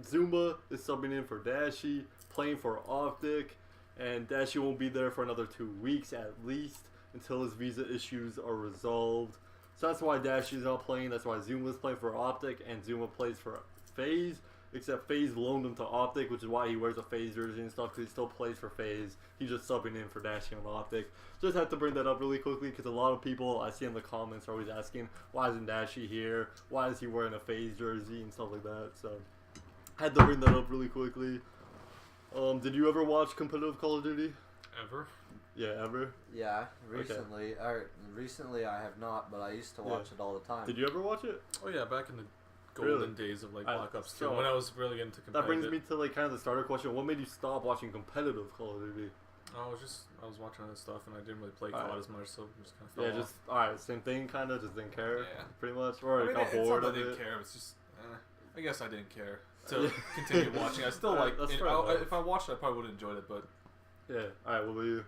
Zuma is subbing in for Dashy, playing for Optic, and Dashy won't be there for another 2 weeks at least until his visa issues are resolved. So that's why Dashy's not playing. That's why Zuma's playing for Optic, and Zuma plays for FaZe. Except FaZe loaned him to Optic, which is why he wears a FaZe jersey and stuff, because he still plays for FaZe. He's just subbing in for Dashy on Optic. Just had to bring that up really quickly, because a lot of people I see in the comments are always asking, why isn't Dashy here? Why is he wearing a FaZe jersey and stuff like that? So had to bring that up really quickly. Did you ever watch competitive Call of Duty? Ever? Yeah, ever? Yeah, recently. Okay. Recently I have not, but I used to watch it all the time. Did you ever watch it? Oh yeah, back in the golden days of like Black Ops 2, when I was really into competitive. That brings me to like kind of the starter question. What made you stop watching competitive Call of Duty? I was watching other stuff and I didn't really play COD as much, so I just kind of fell off. Alright, same thing, kind of, just didn't care. Yeah, pretty much. Or I mean, got bored of it. I didn't care. It's just, I guess I didn't care. to continue watching. I still like. That's if I watched it, I probably would have enjoyed it. But yeah. All right. What about you?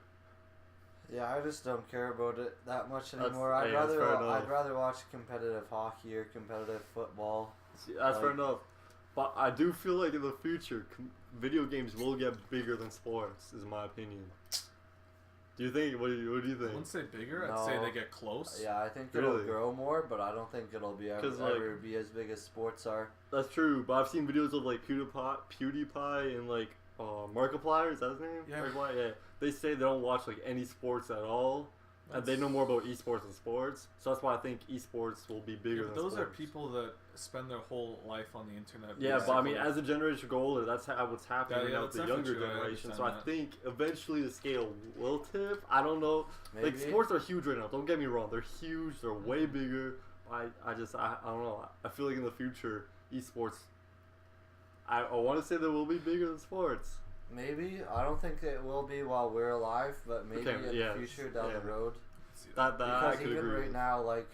Yeah, I just don't care about it that much anymore. I'd rather watch competitive hockey or competitive football. See, that's fair enough. But I do feel like in the future, video games will get bigger than sports. Is my opinion. Do you think? What do you think? I wouldn't say bigger. I'd say they get close. Yeah, I think it'll grow more, but I don't think it'll be ever be as big as sports are. That's true, but I've seen videos of like PewDiePie and like Markiplier. Is that his name? Yeah. Markiplier? Yeah. They say they don't watch like any sports at all, and they know more about esports than sports. So that's why I think esports will be bigger than those sports. are people that spend their whole life on the internet. Yeah, basically. But I mean, as the generation go older, that's what's happening right now with the younger generation. So I think eventually the scale will tip. I don't know. Maybe. Like sports are huge right now. Don't get me wrong. They're huge. They're way bigger. I don't know. I feel like in the future, esports. I want to say they will be bigger than sports. Maybe. I don't think it will be while we're alive, but maybe in the future down the road. Because even right now, like,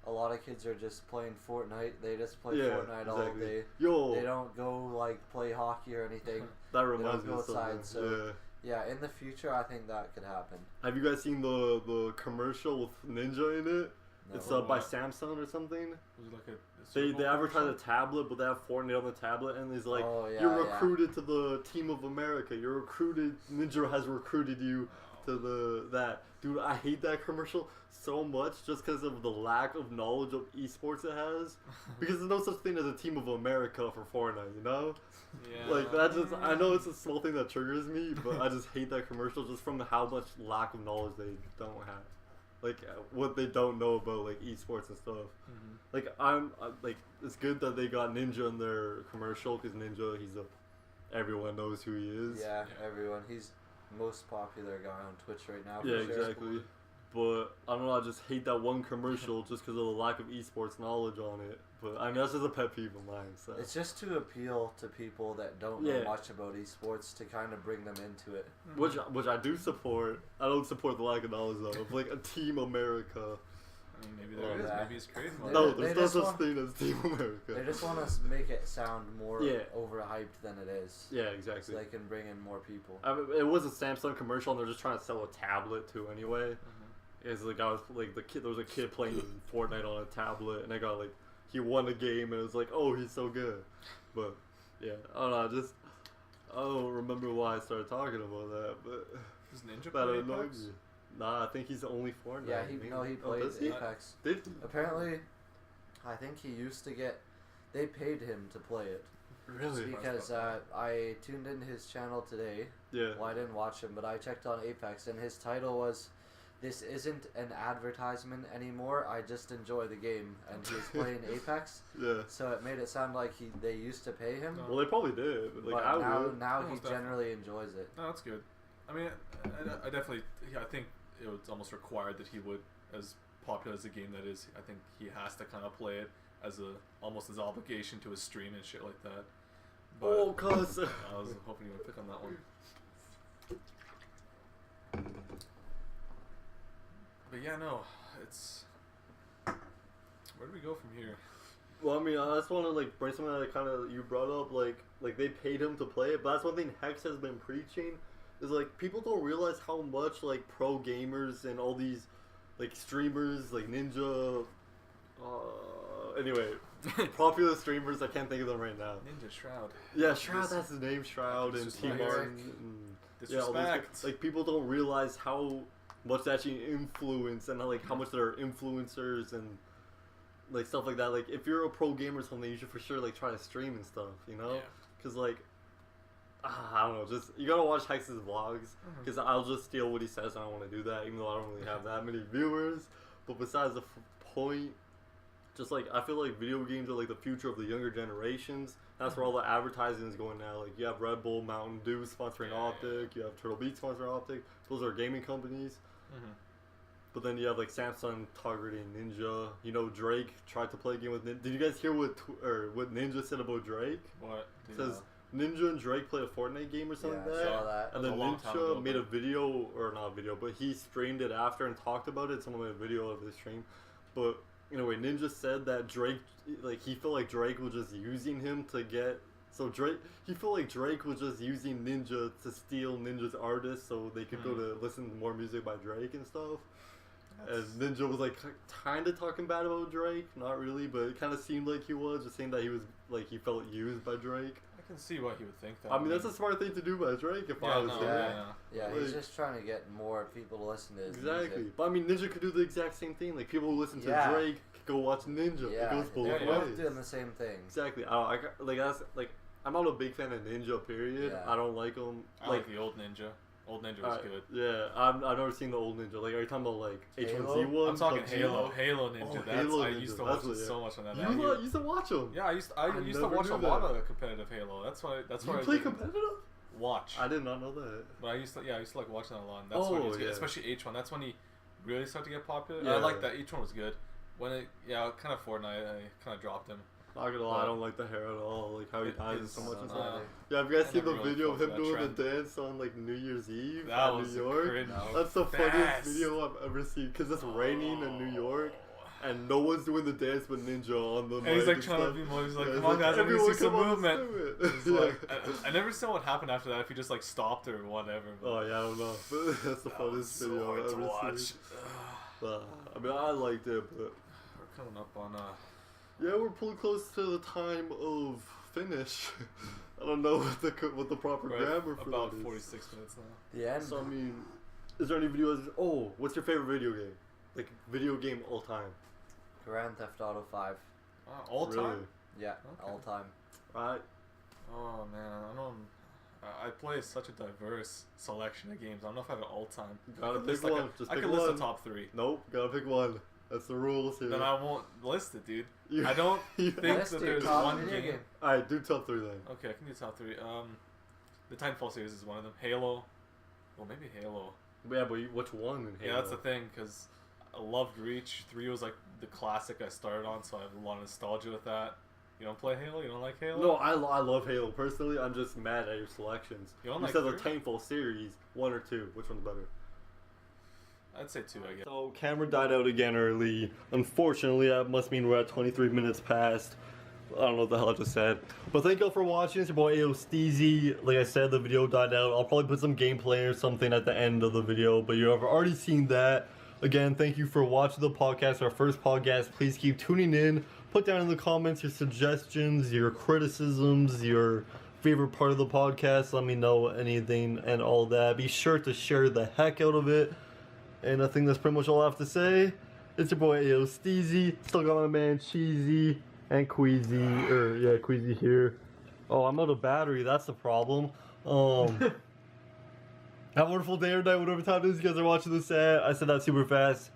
a lot of kids are just playing Fortnite. They just play Fortnite all day. They don't go, like, play hockey or anything. That reminds me of outside. So, yeah, in the future, I think that could happen. Have you guys seen the commercial with Ninja in it? No. It's by Samsung or something. Was it like they advertise a tablet, but they have Fortnite on the tablet, and he's like, "You're recruited to the team of America. You're recruited. Ninja has recruited you to that." Dude, I hate that commercial so much just because of the lack of knowledge of esports it has. Because there's no such thing as a team of America for Fortnite, you know? Yeah. Like that just, I know it's a small thing that triggers me, but I just hate that commercial just from how much lack of knowledge they don't have. Like what they don't know about like esports and stuff. Mm-hmm. Like it's good that they got Ninja in their commercial because Ninja, everyone knows who he is. Yeah, everyone. He's most popular guy on Twitch right now. Yeah, exactly. But I don't know. I just hate that one commercial just because of the lack of esports knowledge on it. But I mean that's just a pet peeve of mine. So it's just to appeal to people that don't know much about esports to kind of bring them into it. Which I do support. I don't support the lack of knowledge though. Of like a Team America. I mean, maybe there is. Maybe he's creating one. No, there's no such thing as Team America. They just want to make it sound more overhyped than it is. Yeah, exactly. So they can bring in more people. I mean, it was a Samsung commercial, and they're just trying to sell a tablet too. Anyway, it's like I was like the kid. There was a kid playing Fortnite on a tablet, and I got like he won the game, and it was like, oh, he's so good. But yeah, I don't know. I don't remember why I started talking about that, but does Ninja play Apex? Nah, I think he's only Fortnite. Yeah, he plays Apex. Apparently, I think he used to get. They paid him to play it. Really? Because I tuned into his channel today. Yeah. Well, I didn't watch him, but I checked on Apex, and his title was, "This isn't an advertisement anymore. I just enjoy the game." And he was playing Apex. Yeah. So it made it sound like they used to pay him. Well, they probably did. Like, but now he generally enjoys it. No, that's good. I mean, I definitely. Yeah, I think it was almost required that he would, as popular as the game that is. I think he has to kind of play it as almost his obligation to his stream and shit like that. But cuz I was hoping you would pick on that one. But yeah, no, it's. Where do we go from here? Well, I mean, I just want to like bring something that kind of you brought up, like they paid him to play it, but that's one thing Hex has been preaching. Is like people don't realize how much like pro gamers and all these like streamers like Ninja anyway popular streamers, I can't think of them right now. Ninja Shroud. Yeah, Shroud, that's his name. Shroud and T Martin. Disrespect. Like people don't realize how much they actually influence and how much they're influencers and like stuff like that. Like if you're a pro gamer or something, you should for sure like try to stream and stuff, you know? Because like I don't know, just you gotta watch Hex's vlogs because I'll just steal what he says and I don't want to do that, even though I don't really have that many viewers. But besides the point, just like I feel like video games are like the future of the younger generations. That's where all the advertising is going now. Like you have Red Bull, Mountain Dew sponsoring Optic, you have Turtle Beach sponsoring Optic. Those are gaming companies. But then you have like Samsung targeting Ninja. You know, Drake tried to play a game with Ninja. Did you guys hear what Ninja said about Drake? What? It says Ninja and Drake played a Fortnite game or something like that. I saw that. And then Ninja made a video, or not a video, but he streamed it after and talked about it. Someone made a video of his stream. But anyway, Ninja said that Drake, like he felt like Drake was just using him to get So Drake, he felt like Drake was just using Ninja to steal Ninja's artists so they could go to listen to more music by Drake and stuff. And Ninja was like kind of talking bad about Drake, not really, but it kind of seemed like he was, just saying that he was like he felt used by Drake. I can see why he would think that. I mean, that's a smart thing to do by Drake. If I was there, yeah, he's just trying to get more people to listen to his music. But I mean, Ninja could do the exact same thing. Like people who listen to Drake could go watch Ninja. Yeah, it goes both they're ways. both doing the same thing. Exactly. I'm not a big fan of Ninja. Period. Yeah. I don't like him. I like the old Ninja. Old Ninja was good. Yeah, I've never seen the old Ninja. Like, are you talking about like H1Z1? I'm talking Halo. Halo Ninja. I used to watch so much on that. You used to watch them? Yeah, I used to watch a lot of competitive Halo. That's why. You play competitive? Watch. I did not know that. But I used to like watching that a lot. And that's when he was good, especially H1. That's when he really started to get popular. Yeah. I like that. H1 was good. When kind of Fortnite, I kind of dropped him. Not gonna lie, I don't like the hair at all. Like how he dies so much and stuff. Yeah, have you guys seen the video of him doing the dance on like New Year's Eve in New York? That's the funniest video I've ever seen because it's raining in New York and no one's doing the dance but Ninja on the mic. And he's like trying to be more. He's like, come on guys, let me see some movement. It's like, I never saw what happened after that. If he just like stopped or whatever. But I don't know. But that's the funniest video I've ever seen. I mean, I liked it, but we're coming up on yeah, we're pretty close to the time of finish. I don't know what the proper grammar for about that is. 46 minutes now. Yeah. So I mean, is there any videos? Oh, what's your favorite video game? Like video game all time? Grand Theft Auto 5. All time? Really? Yeah, all time. Right. Oh man, I play such a diverse selection of games. I don't know if I have an all time. Gotta pick one. I can list the top 3. Nope, gotta pick one. That's the rules here. Then I won't list it, dude. I don't think that there's one game. Alright, do top 3 then. Okay, I can do top 3. The Titanfall series is one of them. Halo. Well, maybe Halo. Yeah, but which one in Halo? Yeah, that's the thing, because I loved Reach. 3 was like the classic I started on, so I have a lot of nostalgia with that. You don't play Halo? You don't like Halo? No, I love Halo. Personally, I'm just mad at your selections. You said the Titanfall series, 1 or 2. Which one's better? I'd say 2, I guess. So, camera died out again early. Unfortunately, that must mean we're at 23 minutes past. I don't know what the hell I just said. But thank y'all for watching. It's your boy AO Steezy. Like I said, the video died out. I'll probably put some gameplay or something at the end of the video, but you have already seen that. Again, thank you for watching the podcast, our first podcast. Please keep tuning in. Put down in the comments your suggestions, your criticisms, your favorite part of the podcast. Let me know anything and all that. Be sure to share the heck out of it. And I think that's pretty much all I have to say. It's your boy AO Steezy. Still got my man Cheesy and Queasy. Queasy here. Oh, I'm out of battery. That's the problem. Have a wonderful day or night, whatever time it is you guys are watching this at. I said that super fast.